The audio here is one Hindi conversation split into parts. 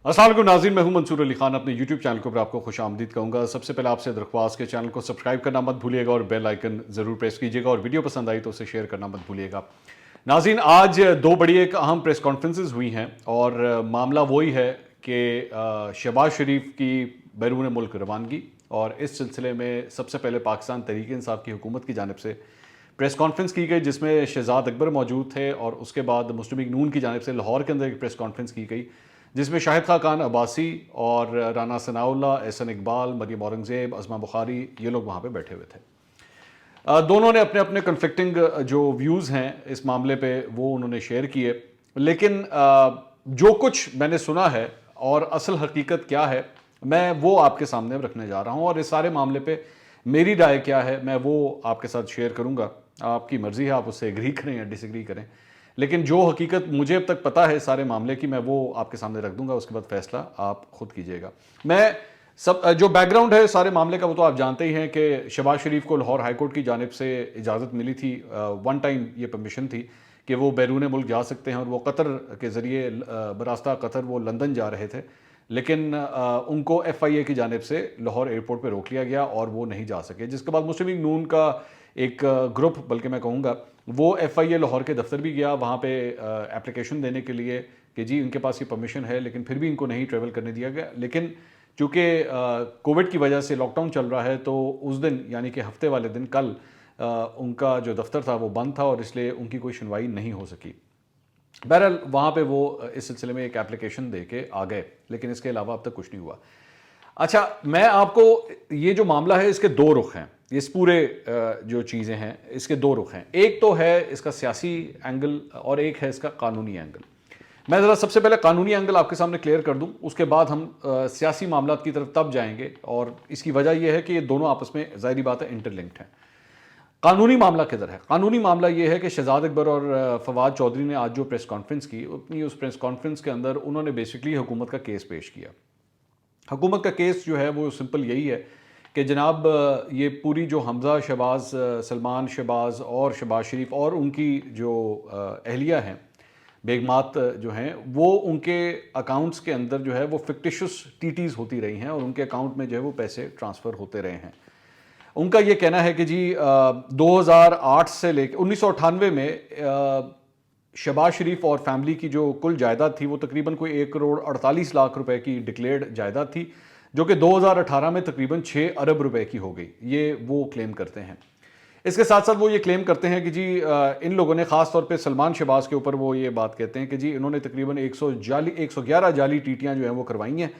अस्सलाम वालेकुम नाज़रीन, मैं हूं मंसूर अली खान। अपने यूट्यूब चैनल के ऊपर आपको खुश आमदीद कहूँगा। सबसे पहले आपसे दरख्वास्त के चैनल को सब्सक्राइब करना मत भूलिएगा और बेल आइकन ज़रूर प्रेस कीजिएगा और वीडियो पसंद आई तो उसे शेयर करना मत भूलिएगा। नाज़रीन, आज दो बड़ी एक अहम प्रेस कॉन्फ्रेंसेज हुई हैं और मामला वही है कि शहबाज शरीफ की बैरून मुल्क रवानगी, और इस सिलसिले में सबसे पहले पाकिस्तान तहरीक इंसाफ की हुकूमत की जानिब से प्रेस कॉन्फ्रेंस की गई जिसमें शहजाद अकबर मौजूद थे, और उसके बाद मुस्लिम लीग नून की जानिब से लाहौर के अंदर एक प्रेस कॉन्फ्रेंस की गई जिसमें शाहिद खान अब्बासी और राना सनाउल्लाह, एहसन इकबाल, मरियम औरंगज़ेब, अज़मा बुखारी, ये लोग वहाँ पे बैठे हुए थे। दोनों ने अपने अपने कन्फ्लिक्टिंग जो व्यूज़ हैं इस मामले पे वो उन्होंने शेयर किए, लेकिन जो कुछ मैंने सुना है और असल हकीकत क्या है मैं वो आपके सामने रखने जा रहा हूँ, और इस सारे मामले पे मेरी राय क्या है मैं वो आपके साथ शेयर करूँगा। आपकी मर्ज़ी है, आप उससे एग्री करें या डिसएग्री करें, लेकिन जो हकीकत मुझे अब तक पता है सारे मामले की मैं वो आपके सामने रख दूंगा, उसके बाद फैसला आप खुद कीजिएगा। मैं सब जो बैकग्राउंड है सारे मामले का वो तो आप जानते ही हैं कि शहबाज शरीफ को लाहौर हाई कोर्ट की जानिब से इजाज़त मिली थी, वन टाइम ये परमिशन थी कि वो बैरून मुल्क जा सकते हैं, और वो कतर के ज़रिए बरास्ता कतर वो लंदन जा रहे थे, लेकिन उनको FIA की जानिब से लाहौर एयरपोर्ट पर रोक लिया गया और वो नहीं जा सके, जिसके बाद मुस्लिम लीग नून का एक ग्रुप, बल्कि मैं कहूँगा वो FIA लाहौर के दफ्तर भी गया वहाँ पे एप्लीकेशन देने के लिए कि जी इनके पास ये परमिशन है, लेकिन फिर भी इनको नहीं ट्रैवल करने दिया गया। लेकिन चूँकि कोविड की वजह से लॉकडाउन चल रहा है तो उस दिन यानी कि हफ्ते वाले दिन कल उनका जो दफ्तर था वो बंद था और इसलिए उनकी कोई सुनवाई नहीं हो सकी। बहरहाल वहाँ पे वो इस सिलसिले में एक एप्लीकेशन दे के आ गए, लेकिन इसके अलावा अब तक कुछ नहीं हुआ। अच्छा, मैं आपको ये जो मामला है इसके दो रुख हैं, इस पूरे जो चीज़ें हैं इसके दो रुख हैं। एक तो है इसका सियासी एंगल और एक है इसका कानूनी एंगल। मैं ज़रा सबसे पहले कानूनी एंगल आपके सामने क्लियर कर दूं, उसके बाद हम सियासी मामलात की तरफ तब जाएंगे, और इसकी वजह यह है कि ये दोनों आपस में ज़ाहिरी बात है इंटरलिंक्ड हैं। कानूनी मामला किधर है? कानूनी मामला ये है कि शहजाद अकबर और फवाद चौधरी ने आज जो प्रेस कॉन्फ्रेंस की, अपनी उस प्रेस कॉन्फ्रेंस के अंदर उन्होंने बेसिकली हुकूमत का केस पेश किया। हुकूमत का केस जो है वो सिंपल यही है कि जनाब ये पूरी जो हमज़ा शहबाज, सलमान शहबाज और शहबाज शरीफ और उनकी जो अहलिया हैं, बेगमात जो हैं, वो उनके अकाउंट्स के अंदर जो है वो फिक्टिशियस TTs होती रही हैं और उनके अकाउंट में जो है वो पैसे ट्रांसफ़र होते रहे हैं। उनका ये कहना है कि जी 2008 से लेकर 1998 में शहबाज शरीफ और फैमिली की जो कुल जायदाद थी वो तकरीबन कोई 1 करोड़ 48 लाख रुपए की डिक्लेयर्ड जायदाद थी, जो कि 2018 में तकरीबन 6 अरब रुपए की हो गई, ये वो क्लेम करते हैं। इसके साथ साथ वो ये क्लेम करते हैं कि जी इन लोगों ने ख़ास तौर पे सलमान शहबाज के ऊपर वो ये बात कहते हैं कि जी इन्होंने तकरीबन 111 जाली टीटियाँ जो हैं वो करवाई हैं,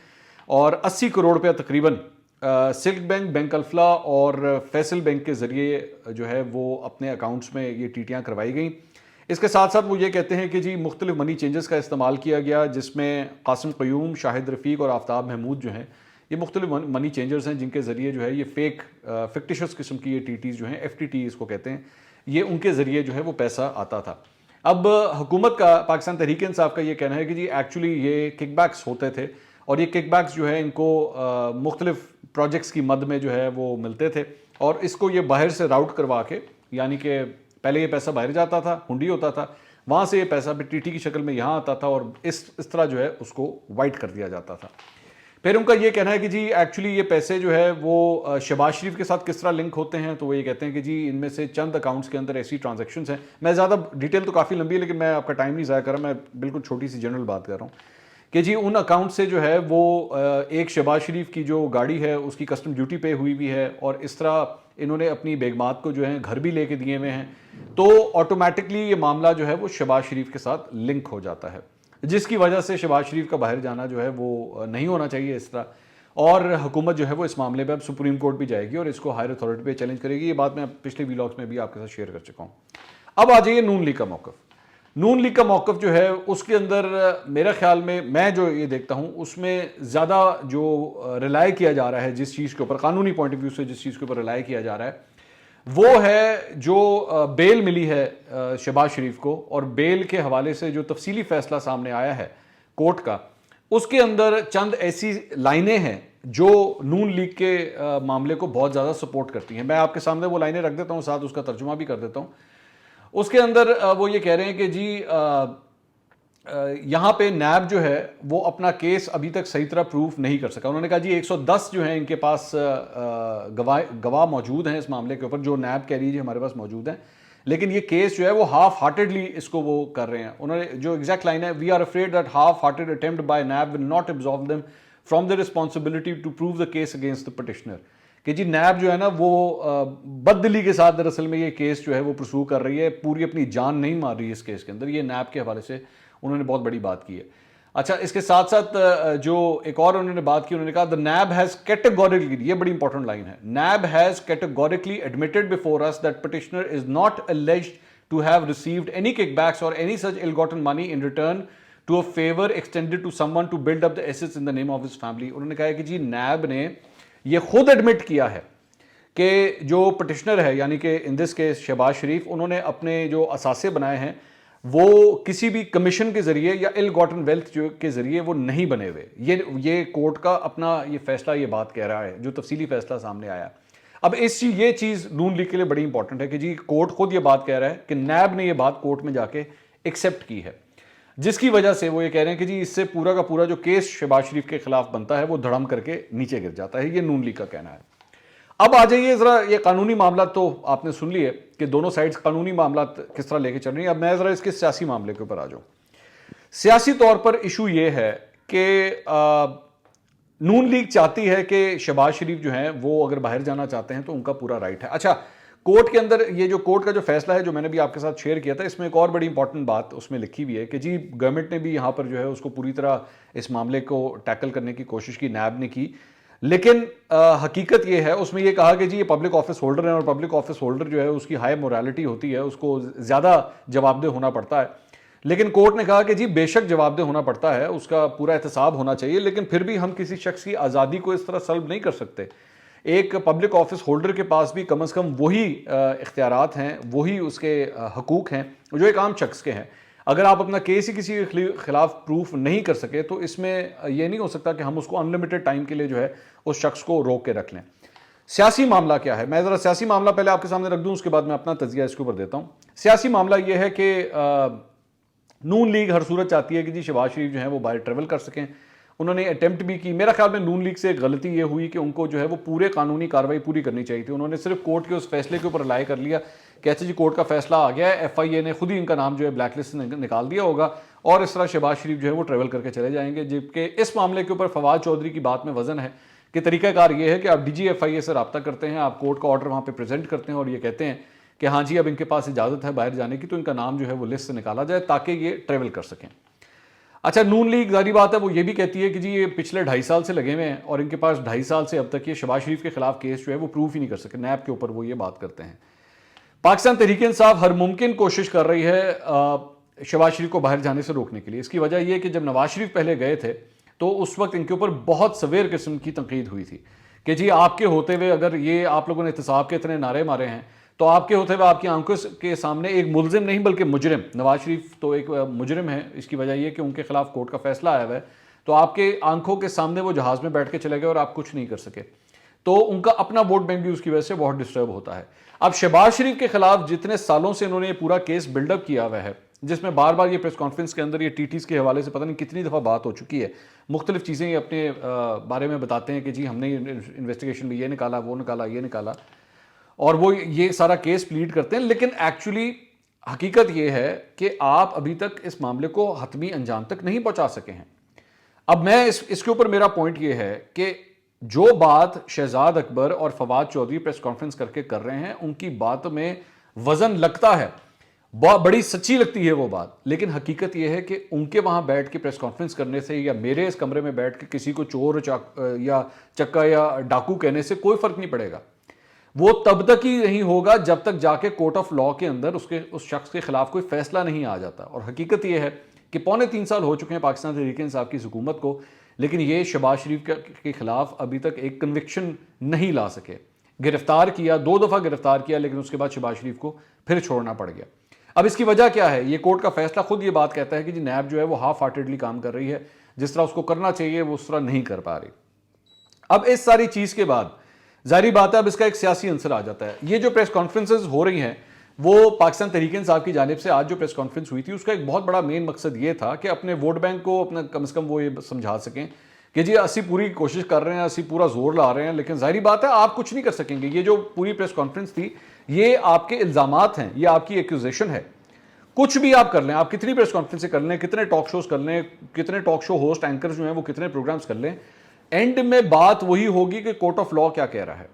और 80 करोड़ रुपया तकरीबन सिल्क बैंक, बैंक अल्फला और फैसल बैंक के ज़रिए जो है वो अपने अकाउंट्स में ये टीटियाँ करवाई गई। इसके साथ साथ वो ये कहते हैं कि जी मुख्तलिफ मनी चेंजेस का इस्तेमाल किया गया, जिसमें कासिम क़यूम, शाहिद रफ़ीक और आफ्ताब महमूद जो हैं ये मुख्तलिफ मनी चेंजर्स हैं, जिनके ज़रिए जो है ये फेक फिक्टिशियस किस्म की ये TTs जो हैं, FTT इसको कहते हैं, ये उनके ज़रिए जो है वो पैसा आता था। अब हुकूमत का, पाकिस्तान तहरीक इंसाफ का ये कहना है कि जी एक्चुअली ये किकबैक्स होते थे, और ये किकबैक्स जो है इनको मुख्तलिफ प्रोजेक्ट्स की मद में जो है वो मिलते थे, और इसको ये बाहर से राउट करवा के, यानी कि पहले ये पैसा बाहर जाता था, हुंडी होता था, वहाँ से ये पैसा भी TT की शक्ल में यहाँ आता था, और इस तरह जो है उसको वाइट कर दिया जाता था। फिर उनका ये कहना है कि जी एक्चुअली ये पैसे जो है वो शहबाज शरीफ के साथ किस तरह लिंक होते हैं, तो वो ये कहते हैं कि जी इनमें से चंद अकाउंट्स के अंदर ऐसी ट्रांजैक्शंस हैं। मैं ज़्यादा डिटेल तो काफ़ी लंबी है, लेकिन मैं आपका टाइम नहीं ज़ाया कर रहा, मैं बिल्कुल छोटी सी जनरल बात कर रहा हूँ कि जी उन अकाउंट से जो है वो एक शहबाज शरीफ की जो गाड़ी है उसकी कस्टम ड्यूटी पे हुई भी है, और इस तरह इन्होंने अपनी बेगमात को जो है घर भी लेके दिए हुए हैं, तो ऑटोमेटिकली ये मामला जो है वो शहबाज शरीफ के साथ लिंक हो जाता है, जिसकी वजह से शहबाज शरीफ का बाहर जाना जो है वो नहीं होना चाहिए इस तरह। और हुकूमत जो है वो इस मामले पे अब सुप्रीम कोर्ट भी जाएगी और इसको हायर अथॉरिटी पे चैलेंज करेगी। ये बात मैं पिछले व्लॉग्स में भी आपके साथ शेयर कर चुका हूँ। अब आ जाइए नून लीग का मौक़िफ़। नून लीग का मौक़िफ़ जो है उसके अंदर मेरे ख्याल में, मैं जो ये देखता हूँ उसमें ज़्यादा जो रिलाय किया जा रहा है जिस चीज़ के ऊपर, कानूनी पॉइंट ऑफ व्यू से जिस चीज़ के ऊपर रिलाय किया जा रहा है, वो है जो बेल मिली है शहबाज शरीफ को, और बेल के हवाले से जो तफसीली फैसला सामने आया है कोर्ट का, उसके अंदर चंद ऐसी लाइनें हैं जो नून लीग के मामले को बहुत ज़्यादा सपोर्ट करती हैं। मैं आपके सामने वो लाइनें रख देता हूँ, साथ उसका तर्जुमा भी कर देता हूँ। उसके अंदर वो ये कह रहे हैं कि जी यहाँ पे नैब जो है वो अपना केस अभी तक सही तरह प्रूफ नहीं कर सका। उन्होंने कहा जी 110 जो है इनके पास गवाह मौजूद हैं इस मामले के ऊपर, जो नैब कह रही है हमारे पास मौजूद हैं, लेकिन ये केस जो है वो हाफ हार्टेडली इसको वो कर रहे हैं। उन्होंने जो एग्जैक्ट लाइन है, we are afraid that half hearted attempt by NAB will not absolve them from the responsibility to prove the case against the petitioner. कि जी नैब जो है ना वो बददिली के साथ दरअसल में ये केस जो है वो परसू कर रही है, पूरी अपनी जान नहीं मार रही है इस केस के अंदर। ये नैब के हवाले से उन्होंने बहुत बड़ी बात की है। अच्छा, इसके साथ साथ जो एक और उन्होंने बात की, उन्होंने कहा द नैब हैज कैटेगोरिकली, ये बड़ी इंपॉर्टेंट लाइन है, NAB has categorically admitted before us that petitioner is not alleged to have received any kickbacks or any such ill-gotten money in return to a favor extended to someone to build up the assets in the name of his family। उन्होंने कहा है कि जी नैब ने ये खुद एडमिट किया है कि जो पिटिशनर है यानी कि इन दिस केस शहबाज शरीफ, उन्होंने अपने जो असासे बनाए हैं वो किसी भी कमीशन के जरिए या इल गॉटन वेल्थ जो के जरिए वो नहीं बने हुए। ये कोर्ट का अपना ये फैसला ये बात कह रहा है, जो तफसीली फैसला सामने आया। अब ये चीज़ नून लीग के लिए बड़ी इंपॉर्टेंट है कि जी कोर्ट खुद ये बात कह रहा है कि नैब ने ये बात कोर्ट में जाके एक्सेप्ट की है, जिसकी वजह से वो ये कह रहे हैं कि जी इससे पूरा का पूरा जो केस शहबाज शरीफ के खिलाफ बनता है वो धड़म करके नीचे गिर जाता है। ये नून लीग का कहना है। अब आ जाइए जरा, ये कानूनी मामला तो आपने सुन लिए कि दोनों साइड्स कानूनी मामला किस तरह लेके चल रही है। अब मैं जरा इसके सियासी मामले के ऊपर आ जाऊं। सियासी तौर पर इशू ये है कि नून लीग चाहती है कि शहबाज शरीफ जो हैं वो अगर बाहर जाना चाहते हैं तो उनका पूरा राइट है। अच्छा, कोर्ट के अंदर ये जो कोर्ट का जो फैसला है जो मैंने भी आपके साथ शेयर किया था, इसमें एक और बड़ी इंपॉर्टेंट बात उसमें लिखी हुई है कि जी गवर्नमेंट ने भी यहाँ पर जो है उसको पूरी तरह इस मामले को टैकल करने की कोशिश की, नैब ने की, लेकिन हकीकत ये है उसमें ये कहा कि जी ये पब्लिक ऑफिस होल्डर है और पब्लिक ऑफिस होल्डर जो है उसकी हाई मोरालिटी होती है, उसको ज़्यादा जवाबदेह होना पड़ता है। लेकिन कोर्ट ने कहा कि जी बेशक जवाबदेह होना पड़ता है, उसका पूरा एहतसाब होना चाहिए, लेकिन फिर भी हम किसी शख्स की आज़ादी को इस तरह सल्ब नहीं कर सकते। एक पब्लिक ऑफिस होल्डर के पास भी कम से कम वही इख्तियारात हैं, वही उसके हकूक़ हैं जो एक आम शख्स के हैं। अगर आप अपना केस ही किसी के खिलाफ प्रूफ नहीं कर सके तो इसमें यह नहीं हो सकता कि हम उसको अनलिमिटेड टाइम के लिए जो है उस शख्स को रोक के रख लें। सियासी मामला क्या है, मैं ज़रा सियासी मामला पहले आपके सामने रख दूं, उसके बाद मैं अपना तजिया इसके ऊपर देता हूं। सियासी मामला यह है कि नून लीग हर सूरत चाहती है कि जी शहबाज शरीफ जो है वो बाहर ट्रेवल कर सकें। उन्होंने अटेम्प्ट भी की। मेरा ख्याल में नून लीग से एक गलती ये हुई कि उनको जो है वो पूरे कानूनी कार्रवाई पूरी करनी चाहिए थी। उन्होंने सिर्फ कोर्ट के उस फैसले के ऊपर रिलाई कर लिया कि अच्छा जी कोर्ट का फैसला आ गया है, FIA ने खुद ही इनका नाम जो है ब्लैक लिस्ट से निकाल दिया होगा और इस तरह शहबाज शरीफ जो है वो ट्रेवल करके चले जाएंगे। जबकि इस मामले के ऊपर फवाद चौधरी की बात में वजन है कि तरीकाकार ये है कि आप DG FIA से रब्ता करते हैं, आप कोर्ट का ऑर्डर वहाँ पर प्रेजेंट करते हैं और ये कहते हैं कि हाँ जी अब इनके पास इजाज़त है बाहर जाने की, तो इनका नाम जो है वो लिस्ट से निकाला जाए ताकि ये ट्रेवल कर सकें। अच्छा, नून लीग जारी बात है वो ये भी कहती है कि जी ये पिछले 2.5 साल से लगे हुए हैं और इनके पास 2.5 साल से अब तक ये शहबाज शरीफ के खिलाफ केस जो है वो प्रूफ ही नहीं कर सके। नैब के ऊपर वो ये बात करते हैं। पाकिस्तान तहरीक इंसाफ हर मुमकिन कोशिश कर रही है शहबाज शरीफ को बाहर जाने से रोकने के लिए। इसकी वजह यह कि जब नवाज शरीफ पहले गए थे तो उस वक्त इनके ऊपर बहुत सवेर किस्म की तनकीद हुई थी कि जी आपके होते हुए अगर ये आप लोगों ने एहतसाब के इतने नारे मारे हैं तो आपके होते हुए आपकी आंखों के सामने एक मुलजिम नहीं बल्कि मुजरिम, नवाज शरीफ तो एक मुजरिम है, इसकी वजह यह कि उनके खिलाफ कोर्ट का फैसला आया हुआ है, तो आपके आंखों के सामने वो जहाज़ में बैठ के चले गए और आप कुछ नहीं कर सके, तो उनका अपना वोट बैंक भी उसकी वजह से बहुत डिस्टर्ब होता है। अब शहबाज शरीफ के खिलाफ जितने सालों से इन्होंने ये पूरा केस बिल्डअप किया हुआ है, जिसमें बार बार ये प्रेस कॉन्फ्रेंस के अंदर ये TTs के हवाले से पता नहीं कितनी दफ़ा बात हो चुकी है, मुख्तलिफ चीज़ें ये अपने बारे में बताते हैं कि जी हमने इन्वेस्टिगेशन में ये निकाला, वो निकाला, ये निकाला, और वो ये सारा केस प्लीड करते हैं। लेकिन एक्चुअली हकीकत ये है कि आप अभी तक इस मामले को हतमी अंजाम तक नहीं पहुंचा सके हैं। अब मैं इसके ऊपर मेरा पॉइंट ये है कि जो बात शहजाद अकबर और फवाद चौधरी प्रेस कॉन्फ्रेंस करके कर रहे हैं, उनकी बात में वजन लगता है, बड़ी सच्ची लगती है वो बात, लेकिन हकीकत यह है कि उनके वहां बैठ के प्रेस कॉन्फ्रेंस करने से या मेरे इस कमरे में बैठ के किसी को चोर या चक्का या डाकू कहने से कोई फर्क नहीं पड़ेगा। वो तब तक ही नहीं होगा जब तक जाके कोर्ट ऑफ लॉ के अंदर उस शख्स के खिलाफ कोई फैसला नहीं आ जाता। और हकीकत यह है कि 3.25 साल हो चुके हैं पाकिस्तान तहरीक इंसाफ की हुकूमत को, लेकिन ये शहबाज शरीफ के खिलाफ अभी तक एक कन्विक्शन नहीं ला सके। गिरफ्तार किया, 2 दफ़ा गिरफ्तार किया, लेकिन उसके बाद शहबाज शरीफ को फिर छोड़ना पड़ गया। अब इसकी वजह क्या है? ये कोर्ट का फैसला खुद ये बात कहता है कि जी नैब जो है वो हाफ हार्टेडली काम कर रही है, जिस तरह उसको करना चाहिए वो उस तरह नहीं कर पा रही। अब इस सारी चीज़ के बाद जाहिर बात है अब इसका एक सियासी आंसर आ जाता है। ये जो प्रेस कॉन्फ्रेंसेज हो रही हैं वो पाकिस्तान तहरीक इंसाफ की जानिब से आज जो प्रेस कॉन्फ्रेंस हुई थी उसका एक बहुत बड़ा मेन मकसद ये था कि अपने वोट बैंक को अपना कम से कम वो ये समझा सकें कि जी असी पूरी कोशिश कर रहे हैं, असी पूरा जोर ला रहे हैं, लेकिन जाहिर बात है आप कुछ नहीं कर सकेंगे। ये जो पूरी प्रेस कॉन्फ्रेंस थी ये आपके इल्ज़ामात हैं, ये आपकी एक्यूजेशन है। कुछ भी आप कर लें, आप कितनी प्रेस कॉन्फ्रेंस कर लें, कितने टॉक शोज कर लें, कितने टॉक शो होस्ट एंकर्स जो हैं वो कितने प्रोग्राम्स कर लें, एंड में बात वही होगी कि कोर्ट ऑफ लॉ क्या कह रहा है।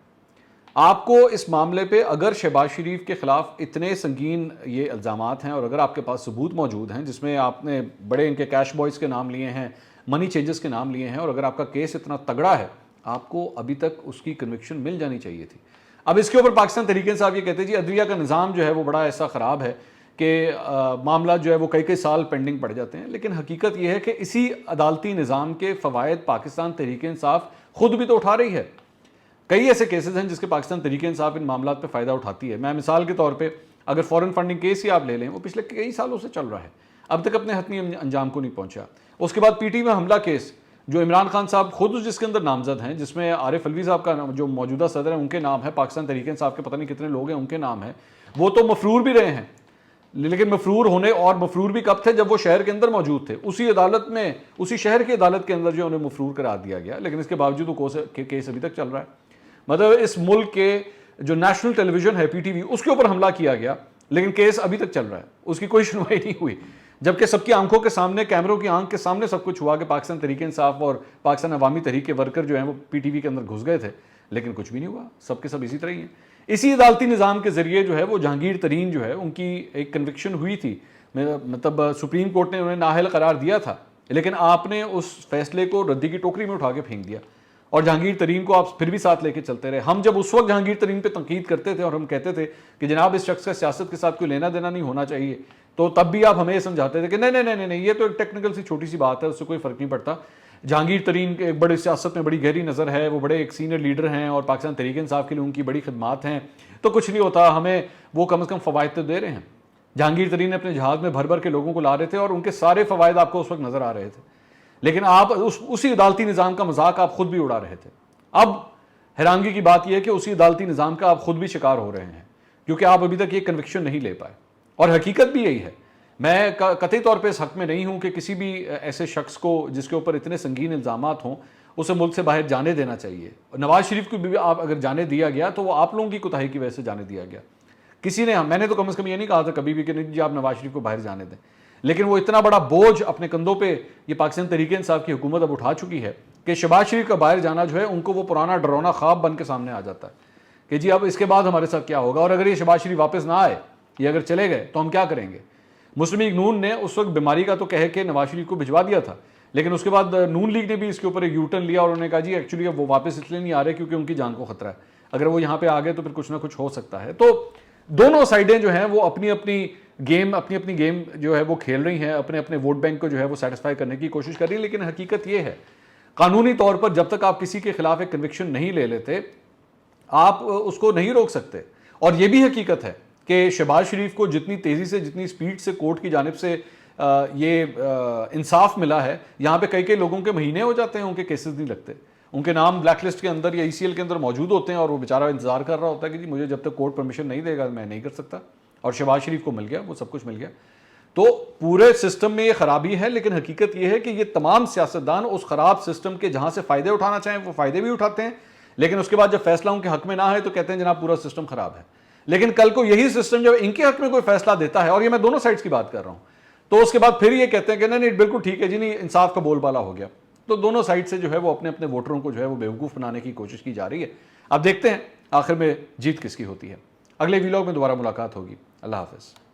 आपको इस मामले पे अगर शहबाज शरीफ के खिलाफ इतने संगीन ये इल्ज़ामात हैं और अगर आपके पास सबूत मौजूद हैं जिसमें आपने बड़े इनके कैश बॉयज़ के नाम लिए हैं, मनी चेंजेस के नाम लिए हैं, और अगर आपका केस इतना तगड़ा है, आपको अभी तक उसकी कन्विक्शन मिल जानी चाहिए थी। अब इसके ऊपर पाकिस्तान तहरीक इंसाफ ये कहते हैं जी अदलिया का निज़ाम जो है वो बड़ा ऐसा ख़राब है कि मामला जो है वो कई कई साल पेंडिंग पड़ जाते हैं। लेकिन हकीकत यह है कि इसी अदालती निज़ाम के फ़वायद पाकिस्तान तहरीक इंसाफ खुद भी तो उठा रही है। कई ऐसे केसेस हैं जिसके पाकिस्तान तहरीक इंसाफ इन मामलों पे फ़ायदा उठाती है। मैं मिसाल के तौर पे अगर फॉरेन फंडिंग केस ही आप ले लें, वो पिछले कई सालों से चल रहा है, अब तक अपने हतमी अंजाम को नहीं पहुंचा। उसके बाद पीटी में हमला केस जो इमरान खान साहब खुद जिसके अंदर नामजद हैं, जिसमें आरिफ अलवी साहब का जो मौजूदा सदर है उनके नाम है, पाकिस्तान तहरीक इंसाफ के पता नहीं कितने लोग हैं उनके नाम है, वो तो मफरूर भी रहे हैं। लेकिन मफरूर होने, और मफरूर भी कब थे, जब वो शहर के अंदर मौजूद थे, उसी अदालत में, उसी शहर की अदालत के अंदर जो उन्हें मफरूर करार दिया गया। लेकिन इसके बावजूद वो केस अभी तक चल रहा है। मतलब इस मुल्क के जो नेशनल टेलीविजन है पीटीवी, उसके ऊपर हमला किया गया, लेकिन केस अभी तक चल रहा है, उसकी कोई सुनवाई नहीं हुई। जबकि सबकी आंखों के सामने, कैमरों की आंख के सामने सब कुछ हुआ कि पाकिस्तान तहरीक इंसाफ और पाकिस्तान अवामी तहरीक के वर्कर जो हैं वो पीटीवी के अंदर घुस गए थे, लेकिन कुछ भी नहीं हुआ, सबके सब इसी तरह ही हैं। इसी अदालती निज़ाम के जरिए जो है वो जहांगीर तरीन जो है उनकी एक कन्विक्शन हुई थी, मतलब सुप्रीम कोर्ट ने उन्हें नाअहल करार दिया था, लेकिन आपने उस फैसले को रद्दी की टोकरी में उठा के फेंक दिया और जहांगीर तरीन को आप फिर भी साथ लेके चलते रहे। हम जब उस वक्त जहांगीर तरीन पे तनकीद करते थे और हम कहते थे कि जनाब इस शख्स का सियासत के साथ कोई लेना देना नहीं होना चाहिए, तो तब भी आप हमें ये समझाते थे कि नहीं नहीं नहीं नहीं, ये तो एक टेक्निकल सी छोटी सी बात है, उससे कोई फर्क नहीं पड़ता। जहांगीर तरीन एक बड़े सियासत में बड़ी गहरी नज़र है, वो बड़े एक सीनियर लीडर हैं और पाकिस्तान तहरीक इंसाफ के लिए उनकी बड़ी खिदमात हैं, तो कुछ नहीं होता, हमें वो कम से कम फ़वाइद तो दे रहे हैं। जहांगीर तरीन अपने जहाज़ में भर भर के लोगों को ला रहे थे और उनके सारे फ़वाइद आपको उस वक्त नज़र आ रहे थे, लेकिन आप उसी अदालती निज़ाम का मजाक आप खुद भी उड़ा रहे थे। अब हैरानगी की बात यह है कि उसी अदालती निज़ाम का आप खुद भी शिकार हो रहे हैं, क्योंकि आप अभी तक ये कन्विक्शन नहीं ले पाए। और हकीकत भी यही है। मैं कतई तौर पे इस हक में नहीं हूं कि किसी भी ऐसे शख्स को जिसके ऊपर इतने संगीन इल्ज़ामात हों उसे मुल्क से बाहर जाने देना चाहिए। नवाज शरीफ को भी आप अगर जाने दिया गया तो वो आप लोगों की कोताही की वजह से जाने दिया गया। किसी ने, मैंने तो कम से कम ये नहीं कहा था कभी भी कि नहीं जी आप नवाज शरीफ को बाहर जाने दें, लेकिन वो इतना बड़ा बोझ अपने कंधों पे ये पाकिस्तान तहरीक इंसाफ की हुकूमत अब उठा चुकी है कि शहबाज शरीफ का बाहर जाना जो है उनको वो पुराना डरौना ख्वाब बन के सामने आ जाता है कि जी अब इसके बाद हमारे साथ क्या होगा, और अगर ये शहबाज शरीफ वापस ना आए, ये अगर चले गए तो हम क्या करेंगे। मुस्लिम लीग नून ने उस वक्त बीमारी का तो कह के नवाज शरीफ को भिजवा दिया था, लेकिन उसके बाद नून लीग ने भी इसके ऊपर एक यूटर्न लिया और उन्होंने कहा जी एक्चुअली अब वो वापस इसलिए नहीं आ रहे क्योंकि उनकी जान को खतरा है, अगर वो यहाँ पे आ गए तो फिर कुछ ना कुछ हो सकता है। तो दोनों साइडें जो हैं वो अपनी अपनी गेम जो है वो खेल रही हैं, अपने अपने वोट बैंक को जो है वो सेटिस्फाई करने की कोशिश कर रही है। लेकिन हकीकत ये है, कानूनी तौर पर जब तक आप किसी के खिलाफ एक कन्विक्शन नहीं ले लेते, आप उसको नहीं रोक सकते। और ये भी हकीकत है कि शहबाज शरीफ को जितनी तेज़ी से, जितनी स्पीड से कोर्ट की जानिब से ये इंसाफ मिला है, यहाँ पे कई कई लोगों के महीने हो जाते हैं, उनके केसेस नहीं लगते, उनके नाम ब्लैक लिस्ट के अंदर या ECL के अंदर मौजूद होते हैं और वो बेचारा इंतजार कर रहा होता है कि जी मुझे जब तक कोर्ट परमिशन नहीं देगा मैं नहीं कर सकता। और शहबाज शरीफ को मिल गया, वो सब कुछ मिल गया। तो पूरे सिस्टम में ये खराबी है, लेकिन हकीकत ये है कि ये तमाम सियासतदान उस खराब सिस्टम के जहाँ से फ़ायदे उठाना चाहें वो फ़ायदे भी उठाते हैं, लेकिन उसके बाद जब फैसला उनके हक में ना है तो कहते हैं जनाब पूरा सिस्टम खराब है। लेकिन कल को यही सिस्टम जब इनके हक में कोई फैसला देता है, और ये मैं दोनों साइड्स की बात कर रहा हूँ, तो उसके बाद फिर ये कहते हैं कि नहीं बिल्कुल ठीक है जी, नहीं इंसाफ का बोलबाला हो गया। तो दोनों साइड से जो है वो अपने अपने वोटरों को जो है वो बेवकूफ़ बनाने की कोशिश की जा रही है। अब देखते हैं आखिर में जीत किसकी होती है। अगले वीलॉग में दोबारा मुलाकात होगी। अल्लाह हाफ़िज़।